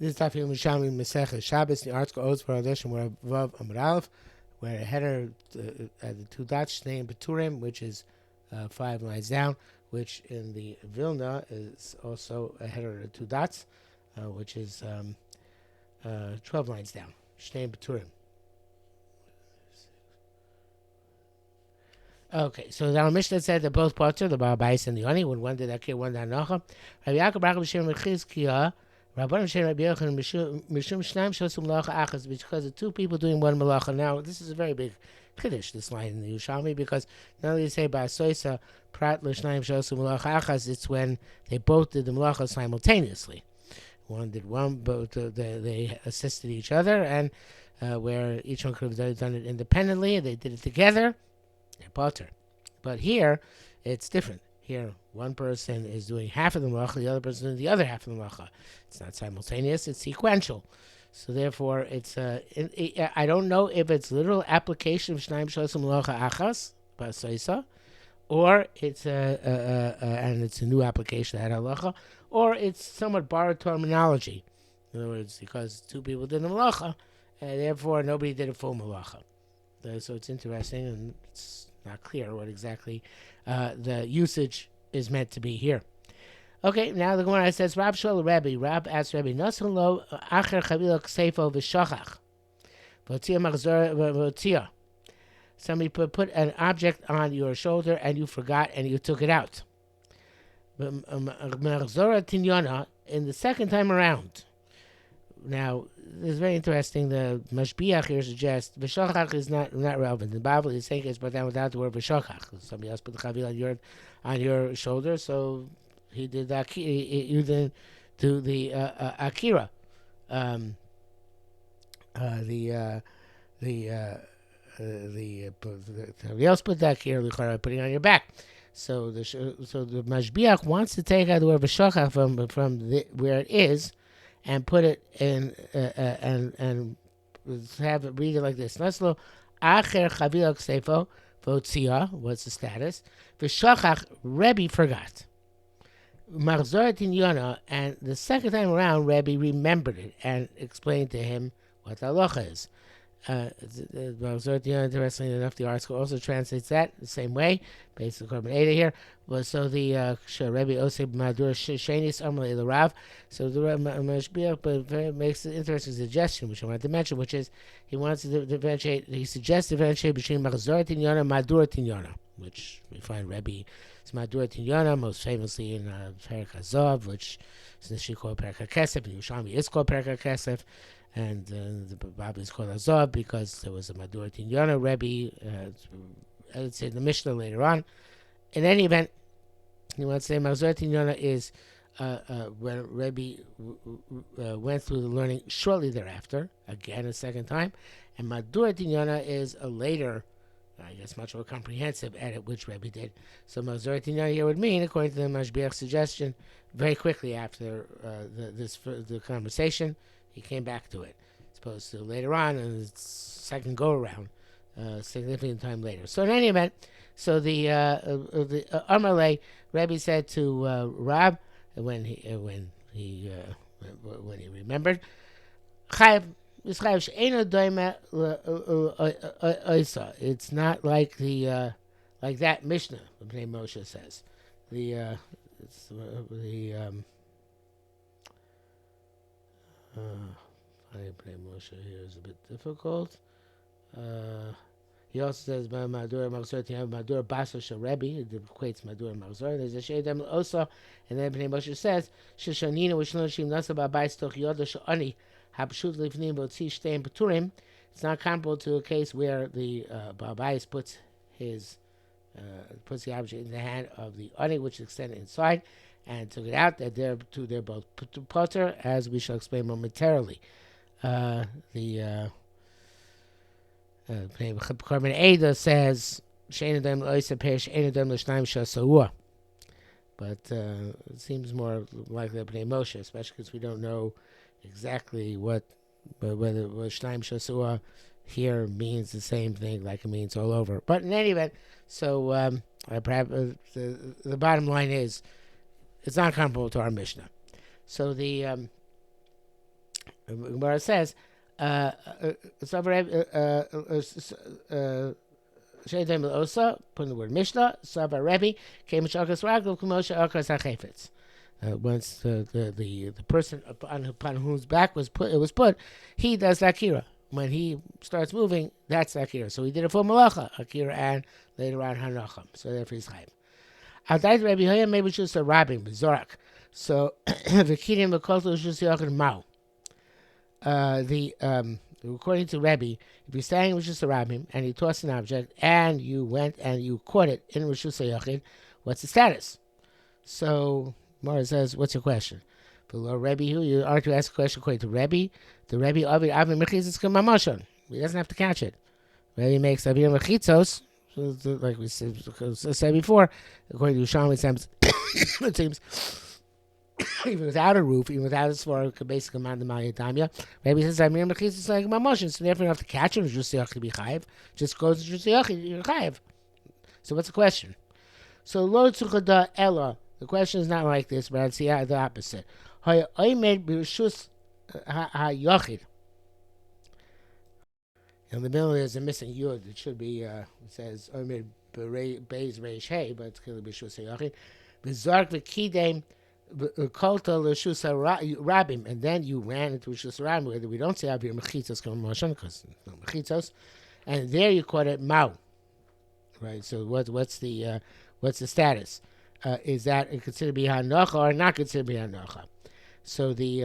This is Daf Yerushalmi Shabbos. The article Oz Paradish and where Vav Amud Aleph, where a header the two dots named Beturim, which is 5 lines down, which in the Vilna is also a header of two dots, which is 12 lines down. Shnei Beturim. Okay, so our Mishnah said that both parts are the Baal Bais and the Oni, when one did Akir, one did Anocha. Rabbi Yaakov Baruch B'Shem Mechizkiah, Rabbanim Shem Rabbi Yochanan Mishum Shnaim Shosum Malacha Achas, because the two people doing one Malacha. Now, this is a very big Kiddush, this line in the Yerushalmi, because not only you say Ba'asoisa Prat L'Shnaim Shosum Malacha Achas, it's when they both did the Malacha simultaneously. One did one, but they assisted each other, and where each one could have done it independently, they did it together. They're potter. But here, it's different. Here, one person is doing half of the malacha, the other person is doing the other half of the malacha. It's not simultaneous, it's sequential. So therefore, it's I don't know if it's literal application of Shnaim Shosum Malacha Achas, Ba'asoisa, or it's and it's a new application of that halacha, or it's somewhat borrowed terminology. In other words, because two people did the malacha, and therefore nobody did a full malacha. So it's interesting, and it's not clear what exactly the usage is meant to be here. Okay, now the Gemara says, Rab Shol Rebbe, Rab asked Rebbe, Nasan lo acher chavila kseifo v'shachach, v'otzia machzor v'otzia. Somebody put an object on your shoulder, and you forgot, and you took it out. Machzor tinyana, in the second time around. Now, this is very interesting. The Mashbiach here suggests V'shachach is not relevant. The Bible is saying it's brought down without the word V'shachach. Somebody else put the chavil on your shoulder, so he did that. You didn't do the akira. Somebody else put the akira putting it on your back. So the Mashbiach wants to take out the word V'shachach from where it is, and put it in and have it read it like this. Naslo acher chavila ksefo v'otzia. What's the status? V'shachach, Rebbe forgot. Machzor tinyana, and the second time around, Rebbe remembered it and explained to him what the halacha is. Machzor tinyana, interestingly enough, the article also translates that the same way, based on Korban Eda here. Well, so the Rebbe Oseb Madur Shenis Amalei L'Rav. So the Mashbiach makes an interesting suggestion, which I wanted to mention, which is he wants to differentiate. He suggests differentiate between Machzor Tinyana and Madur Tinyana, which we find Rebbe is Madur Tinyana most famously in Perek Hazov, which is initially called Perek HaKesef, and Yerushalmi is called Perek HaKesef. And the Bible is called Azov because there was a Madur Tinyana Rebbe. It's in the Mishnah later on. In any event, you want to say Machzor Tinyana is when Rebbe went through the learning shortly thereafter, again a second time, and Madur Tinyana is a later, I guess much more comprehensive edit which Rebbe did. So Machzor Tinyana here would mean, according to the Mashbiach's suggestion, very quickly after the conversation, he came back to it, as opposed to later on in the second go around, significant time later. So in any event, so the Amalei, Rebbe said to Rab when he remembered, it's not like the like that Mishnah. Moshe says Moshe here is a bit difficult. He also says Madur Machzor Madur Baso Shel Rebbe. It equates Madur and Machzor. There's a Sheidem also, and then Bnei Moshe says Sheshanina V'Shloshim Nasa Ba'Bayis Toch Yoda She'ani Habshut Livnim V'Otzi Shteim Peturim. It's not comparable to a case where the Ba'Bayis puts the object in the hand of the Ani, which is extended inside, and took it out. They're both potter, as we shall explain momentarily. Korban Eda says but it seems more like the Bnei Moshe, especially because we don't know exactly whether Shnaim Shasua here means the same thing like it means all over. But in any event, so perhaps the bottom line is it's not comparable to our Mishnah. So the Gemara says, Sheidim Osa, put the word Mishnah, Saba Rebbe, came Shakas Ragel, Kumosha Akas HaChefetz. Once the person upon whose back it was put, he does Akira. When he starts moving, that's Akira. So he did it for Malacha, Akira, and later on Hanacham. So therefore he's Chayiv. Adait Rebbe Hoya maybe just a Rabbim, Zorak. So the Kidim Makoto Shus Yachid Mao. According to Rebbe, if you're standing with Rishus Rabbim and you toss an object and you went and you caught it in Rishus Yachid, what's the status? So Mara says, what's your question? Below Rebbe, you are to ask a question according to Rebbe. The Rebbe Avi Mechitzos K'Mamashon. He doesn't have to catch it. Rebbe makes Avi Mechitzos, like we said before, according to Yerushalmi, it seems even without a roof, even without a sword, it could basically command the Maliyadamya. Rebbe says, Avi Mechitzos like Mamashon, so therefore you don't have to catch it, Rishus Yachid be Chayiv. Just goes to Rishus Yachid, you're Chayiv. So what's the question? So Lo Tzuchada Ella. The question is not like this, but it's the opposite. In the middle there's a missing yud. It should be, it says, Omer Beis Reish Hey, but it's going to be Shus HaYachid. V'zark v'kidem v'kolta l'shus HaRabim. And then you ran into Shus HaRabim, where we don't say Avir Mechitzos K'mam Moshan, because no Mechitzos. And there you caught it Mao. Right, so what's the status? Is that considered to be hanocha or not considered to be hanocha? So the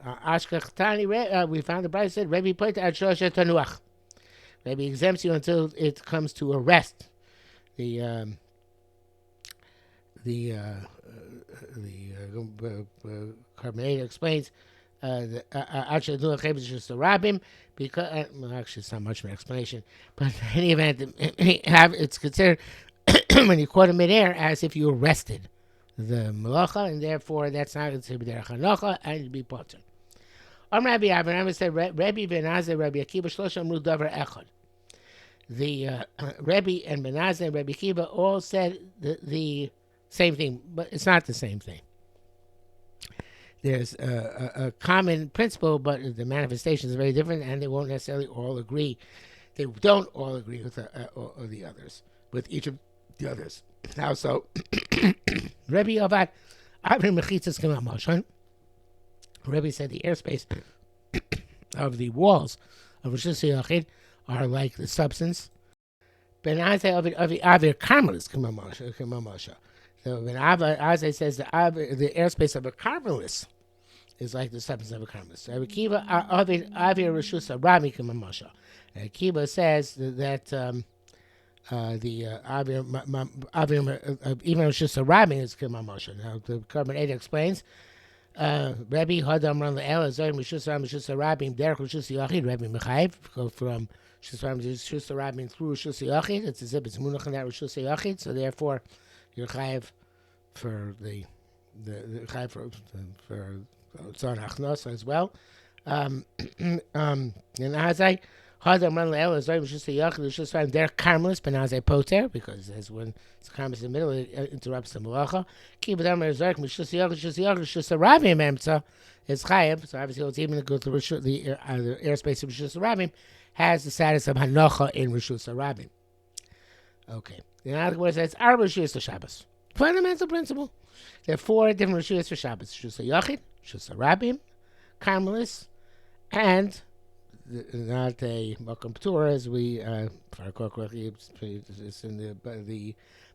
Ashkachtani, we found the Bride said, Rebbe put at Shosha Tanuach. Rebbe exempts you until it comes to arrest. The Carbonator explains the Ashkachtani Tanuach is just a rabbim, because actually it's not much of an explanation, but in any event, it's considered when you caught him midair as if you arrested the malacha, and therefore that's not considered derech hanocha, and you'd be potter. Rabbi Abraham said, Rabbi Benazir, Rabbi Akiva, Shlosham Ru Davar Echad. The Rabbi and Benazir and Rabbi Akiva all said the same thing, but it's not the same thing. There's a common principle, but the manifestation is very different, and they won't necessarily all agree. They don't all agree with the others, with each of the others. Now, so Rebbe Avad Avrim Mechitzos K'mam Moshan. Rebbe said the airspace of the walls of Rishus HaYachid are like the substance. Ben Azai of Avir Carmelis K'mam Mosha. So when Azai says the airspace of a Carmelis is like the substance of a Carmelis. So Akiva Avir Rishus HaRabim K'mam Mosha. Akiva says that the Avir even Rishus HaRabim is K'mam Mosha. Now the Carbonator explains. Rabbi Hadam Ran Le'el Zoyim Rishus HaRabim Derech Rishus HaYachid Rabbi Mechayiv go from Rishus HaRabim through Rishus HaYachid. It's as if it's Munach in that Rishus HaYachid. So therefore, you're Chayiv for the Chayiv for Tzon Achnos as well. And Azai Hadam Ran Le'el Zoyim Rishus HaYachid Rishus HaRabim Derech Carmelis Ben Azai Poter, because as when it's Carmelis in the middle, it interrupts the Malacha. Kibudam Rezark Rishus HaYachid Rishus HaRabim Emtza is Chayiv. So obviously it's even to go through the airspace of Rishus HaRabim has the status of Hanocha in Rishus HaRabim. Okay. In other words, it's Arba Rishus Shabbos. Fundamental principle. There are 4 different Rishus for Shabbos: Rishus HaYachid, Rishus HaRabim, Carmelis, and not a Makom P'tur, as we, if I recall correctly, it's in the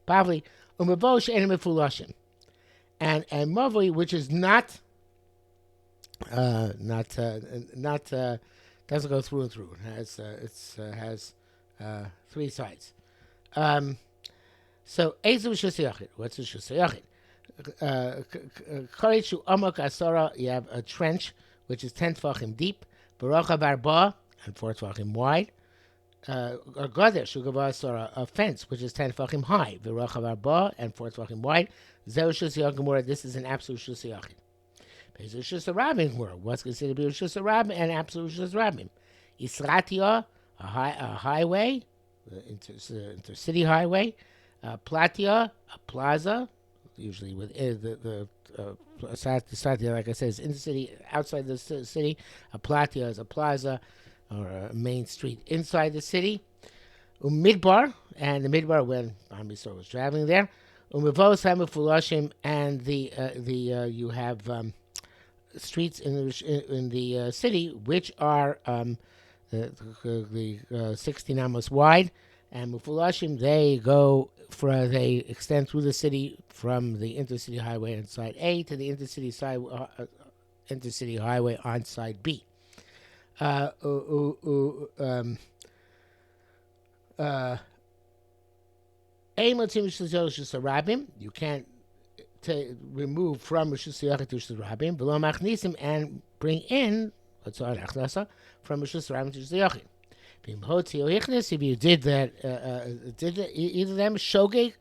Bavli, Umavosh and Mefulashim. And Mavli, which is not doesn't go through and through. It has 3 sides. So Ezu Rishus HaYachid. What's Rishus HaYachid? You have a trench which is 10 tefachim deep, Barocha Barba, and 4 tefachim wide. A fence which is 10 tefachim high, Barocha Barba, and 4 tefachim wide. Zeu Rishus HaYachid. This is an absolute Rishus HaYachid. Rishus HaRabim world. What's considered to be Rishus HaRabim and absolute Rishus HaRabim? Isratia, a highway, intercity highway. Platia, a plaza, usually with the Satia, like I said, is in the city. Outside the city, a platia is a plaza or a main street inside the city. Midbar, and the Midbar when Am Yisrael was traveling there. Umivos Hamufulashim, and the you have streets in the city which are the 16 amos wide, and Mufulashim they extend through the city from the intercity highway on side A to the intercity highway on side B. You can't remove from Rishus Yachid to Rishus Rabim, below Machnisim, and bring in what's on Achlasa from Rishus Rabim to Rishus Yachid. If you did that, either of them shogeg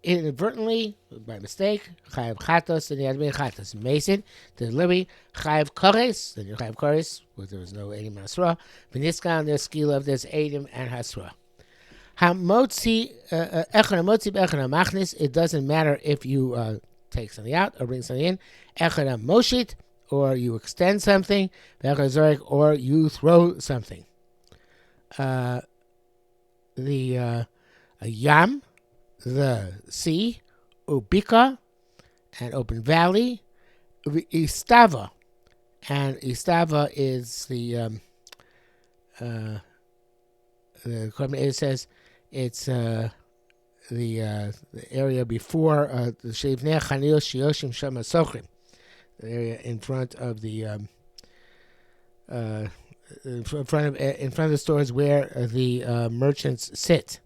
inadvertently by mistake, chayav chatos, and you had to be chatos. Mason delivery chayav kores, then you chayav kores, where there was no edim hasra. V'niskan there's skila of there's edim and hasra. Hamotzi echad hamotzi beechad hamachnis. It doesn't matter if you take something out or bring something in. Echad hamoshit, or you extend something. Beechad zorek, or you throw something. The yam, the sea, ubika, and open valley, istava, and istava is the it says it's the area before the Shevnei Chanil Shioshim Shama Sochrim, the area in front of the in front of the stores where the merchants sit.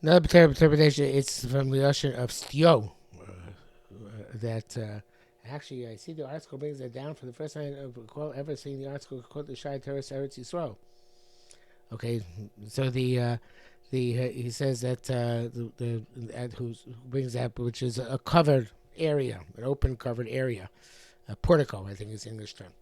Another interpretation, it's from the ocean of Stio. That actually, I see the article brings that down for the first time I've ever seen the article called the Shai Teres Eretz Yisrael. Okay, so he says that who brings that, which is a covered area, an open covered area, a portico, I think is the English term.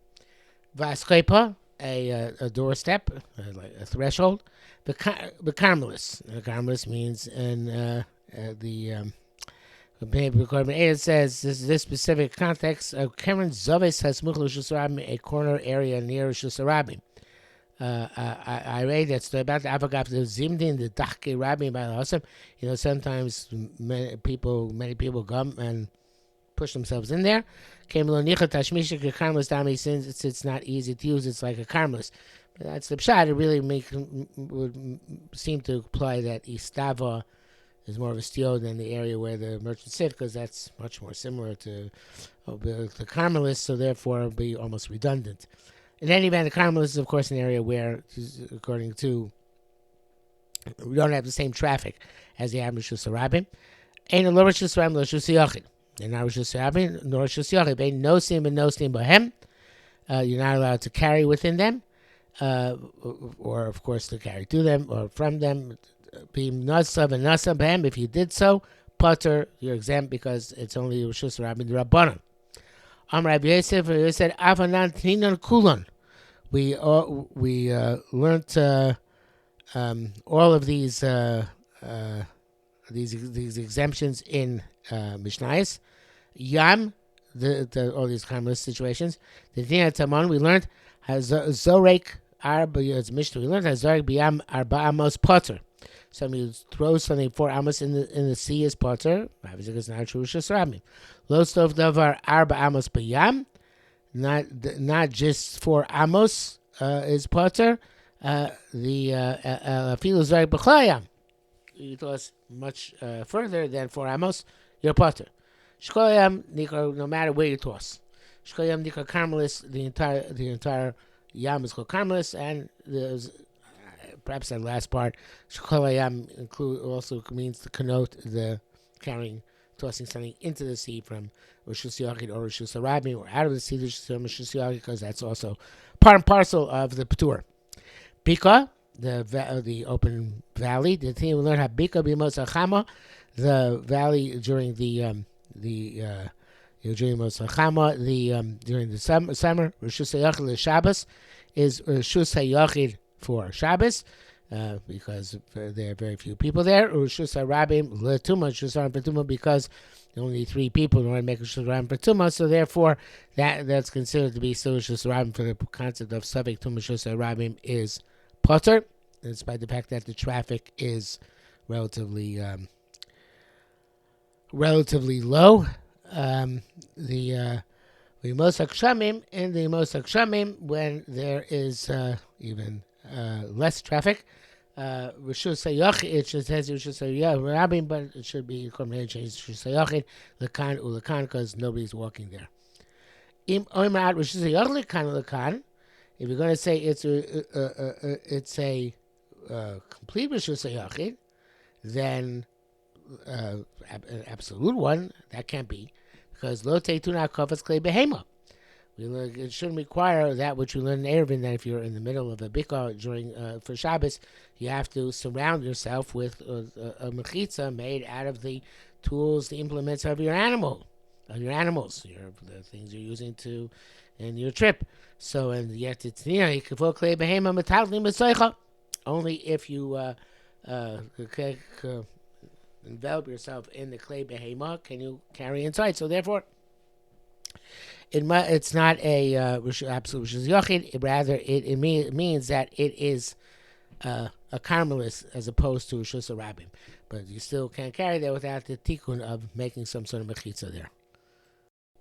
Vaskepa, a doorstep, like a threshold. The Carmelis. The Carmelis means in it says this specific context. Karen Zovis has a corner area near Rishus Rabim. I read that's about the Avagap the Zimdin, the Dachke Rabbi by the Hasem. Sometimes many people come and push themselves in there. Since it's not easy to use, it's like a Carmelis. But that's the pshat. It really would seem to imply that Istava is more of a stio than the area where the merchants sit, because that's much more similar to the Carmelis, so therefore it will be almost redundant. In any event, the Carmelis is, of course, an area where, according to, we don't have the same traffic as the Rishus Rabim. Ain't a lo Rishus Rabim, lo Rishus Yachid. They're not Rishus Rabim, nor Rishus Yachid. Ain't nosim and nosim bohem. You're not allowed to carry within them, or, of course, to carry to them or from them. Be nasav and nasav bohem. If you did so, putter, you're exempt because it's only Rishus Rabim, the Rabbanon. Rabbi Yosef said, "Avanan tinan kulon." We learned all of these exemptions in Mishnayos. Yam, all these Carmelis situations. The Dina Taman we learned has Zorek Arba. It's Mishnah. We learned has Zorek Biyam Arba Amos Potter. Somebody throws something 4 amos in the sea is potter. Obviously, it's not true. Rishus Rabim. Lo stov davar arba amos b'yam. Not just 4 amos is potter. The afilu zayik b'chlayam. It was much further than 4 amos. You're potter. Shkoyam nikar, no matter where you toss. Shkoyam nikar Carmelis. The entire yam is called Carmelis, and there's perhaps that last part, Shkolayam also means to connote the tossing something into the sea from Rishus Yachid or Rishus Rabim, or out of the sea to Rishus Yachid, because that's also part and parcel of the Patur. Bika, the open valley. The thing we learned how Bika b'mos hachama, the valley during during mos hachama, during the summer, Rishus Yachid Shabbos is Rishus Yachid for Shabbos. because there are very few people there. Rishus Harabim L'Tuma, Rishus Harabim L'Tuma, because only 3 people in order to make Rishus Harabim L'Tuma, so therefore that's considered to be still Rishus Harabim for the concept of Savik Tum Rishus Harabim is potter, despite the fact that the traffic is relatively low. The Mosak Shamim, in the Mosak Shamim, when there is even less traffic, Rishus Hayachid, it just says Rishus Harabim, but it should be a combination change Rishus Hayachid, Lekan Ulekan, because nobody's walking there. Im Oimat Rishus Hayachid Lekan Ulekan, if you're going to say it's a complete Rishus Hayachid, then an absolute one, that can't be, because Lo Teituna Kofas Klei Behema. It shouldn't require that which we learn in Erevin, that if you're in the middle of a bikah during for Shabbos, you have to surround yourself with a mechitza made out of the tools, the implements of your animals, the things you're using to in your trip. So, and yet it's only if you envelop yourself in the clay behema can you carry inside. So therefore, it's not a absolute Rishus Yachid. Rather, it means that it is a carmelis as opposed to Rishus Harabim. But you still can't carry that without the tikkun of making some sort of mechitza there.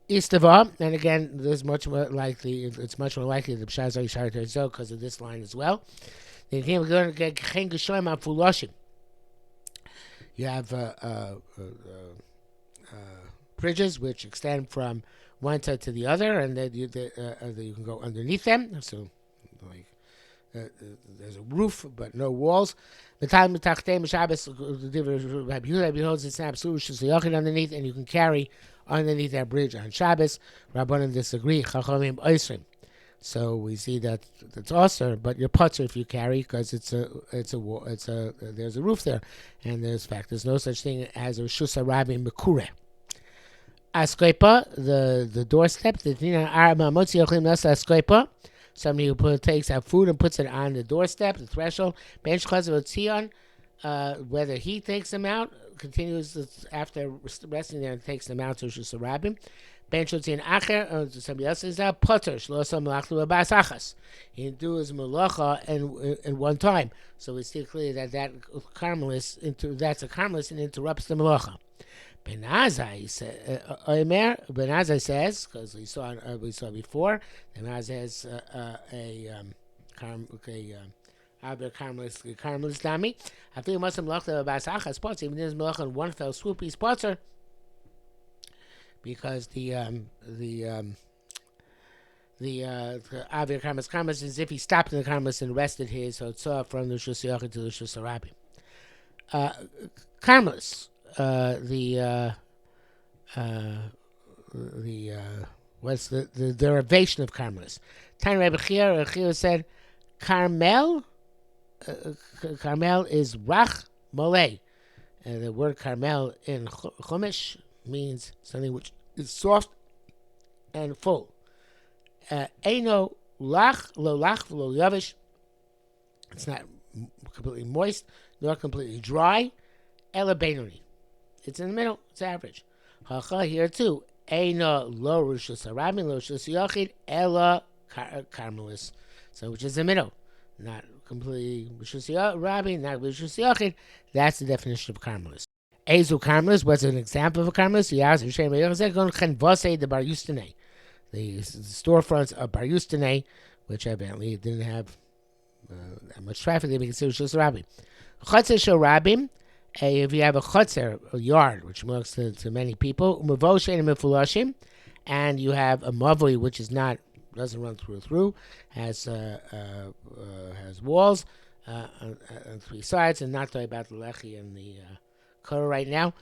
Istava, and again, there's much more likely. It's much more likely the B'shazar Yishar Terzo because of this line as well. You have bridges which extend from one side to the other, and then you can go underneath them. So, like, there's a roof but no walls. Shabbos it's an absolute underneath, and you can carry underneath that bridge on Shabbos. Rabbanan disagree. Chachamim oisrim. So we see that it's also, but you're putter if you carry, because there's a roof there, and there's no such thing as a Rishus Harabim Mekure. Asklepa, the doorstep, the Dina Arba Motzi Yochim Nasa Asklepa. Somebody who takes out food and puts it on the doorstep, the threshold. Bench Chazav Tzion, whether he takes them out, continues after resting there and takes them out to Rishus Harabim. Bench Tzion Acher, somebody else is out, Potter, Shlosa Malachlu Abas Achas. He didn't do his malacha in one time. So we see clearly that's a carmelis and interrupts the malacha. Ben Azai says, because we saw before, Ben Azai has Abir Carmelis Dami. I feel Muslim Lachta Abbas Achas spots, even his malacha in one fell swoop, he spots her, because the Avir Carmelis is as if he stopped in the Carmelis and rested his Hotzah from the Rishus Yachid to the Rishus Harabim. Carmelis. What's the derivation of Carmelis? Tiny Rebbe Chia said, Carmel is Rach Molei. And the word Carmel in Chumash means something which is soft and full. Eino lach, lo lach, lo yavish. It's not completely moist, nor completely dry. Ela Beinoni. It's in the middle. It's average. Hacha here too. Eino lo Rishus Harabim, lo Rishus Yachid, ela carmelis. So which is the middle. Not completely Rishus Harabim, not Rishus Yachid. That's the definition of carmelis. Ezu carmelis, what's an example of a carmelis? You ask Yerushalmi Shabbos, the Bar Yustane. The storefronts of Bar Yustane, which evidently didn't have that much traffic, they be considered Rishus Harabim. Chotzer Shel Rabim, if you have a chotzer, a yard, which belongs to many people, and you have a mavoi, which doesn't run through, has walls on 3 sides, and not talking about the lechi and the korah right now,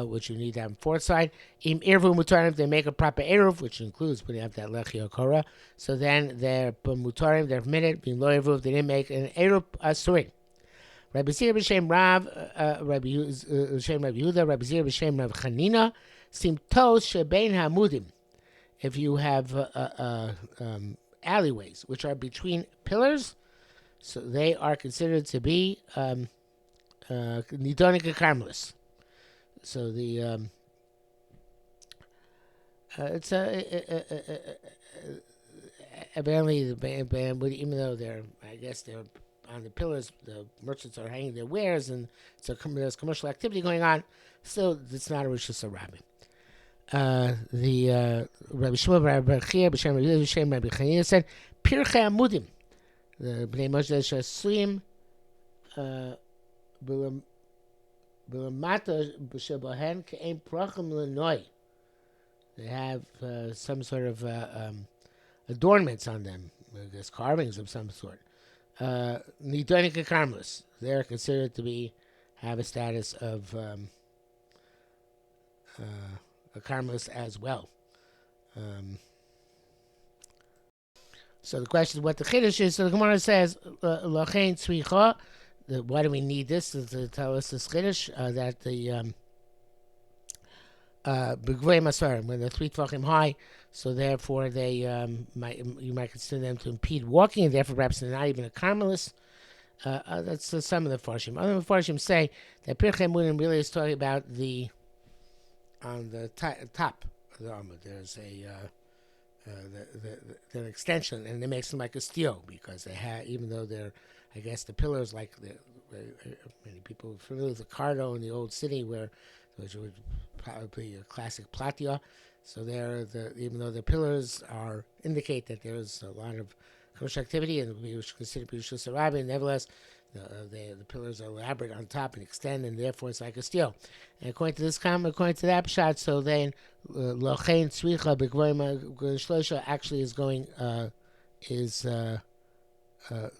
which you need to have on 4th side. Im irvu mutarim, if they make a proper eruv, which includes putting up that lechi or korah, so then they're mutarim, they're permitted. Being lo eruv, they didn't make an eruv asurin. Rabbi Zir b'shem Rav, Rabbi Yehuda, Rabbi Zir b'shem Rav Chanina, simtos shebein hamudim. If you have alleyways which are between pillars, So they are considered to be Nidonica Carmelis. So the it's apparently even though I guess they're on the pillars, the merchants are hanging their wares, and so there's commercial activity going on. Still, it's not a Rosh Hashanah. The Rabbi Shmuel Rabbi Chia B'Shem Rabbi Yisrael Rabbi Chanina said Pirchei Amudim, the Bnei Moshe Shasuim B'Lamata B'Shabahen Ke'em Prachim L'Noi. They have some sort of adornments on them, I guess carvings of some sort. Nidonica Carmelis. They're considered to have a status of a Carmelis as well. So the question is what the Chiddush is. So the Gemara says, Lachein Tzricha, why do we need this to tell us this Chiddush? That the B'Gvei Masarim, when they're 3 Tvachim high, so therefore they you might consider them to impede walking, and therefore perhaps they're not even a Carmelis. That's some of the Farshim. Other Farshim say that Pirchei Amudim really is talking about on the top of the armor. There's an extension, and it makes them like a steel because they have, even though they're, I guess the pillars like many people are familiar with the Cardo in the old city, which would probably be a classic platia. So even though the pillars indicate that there's a lot of commercial activity and we should consider Yerushalmi Shabbos, nevertheless, the pillars are elaborate on top and extend, and therefore it's like a steel. And according to this comment, according to that pshat, so then Lochein Tzricha B'Gvoim Shlosha actually is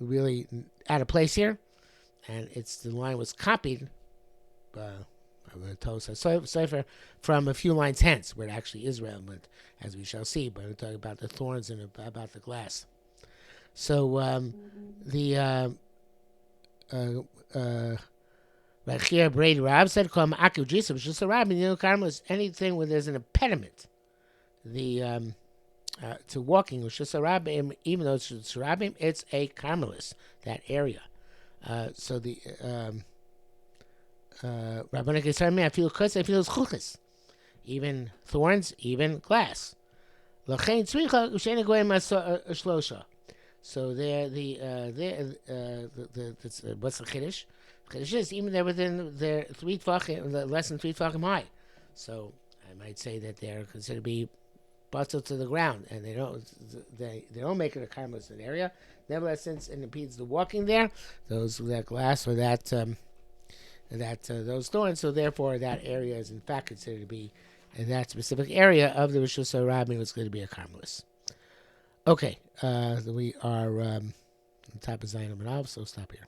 really out of place here, and the line was copied Sefer from a few lines hence, where it actually is relevant, as we shall see. But we're talking about the thorns and about the glass. So like here, Brady Rab said, "Call Akiv Jisam just a rabbi. Carmel anything where there's an impediment, to walking, which is a rabbi. Even though it's a rabbi, it's a Carmelis, that area. So the Rabbanan Kesarmi, I feel chuchis, even thorns, even glass. Lachein tzricha u'sheina goyim shlosha. So there, what's the chiddush? The chiddush is even they're within their 3 tvachim, less than 3 tvachim high. So I might say that they're considered to be bustled to the ground, and they don't make it a carmelist area. Nevertheless, since it impedes the walking there, that glass or those thorns, so therefore that area is in fact considered to be, in that specific area of the Rosh Hashanah, was going to be a carmelist. Okay, we are on top of Zayin Amanav, so stop here.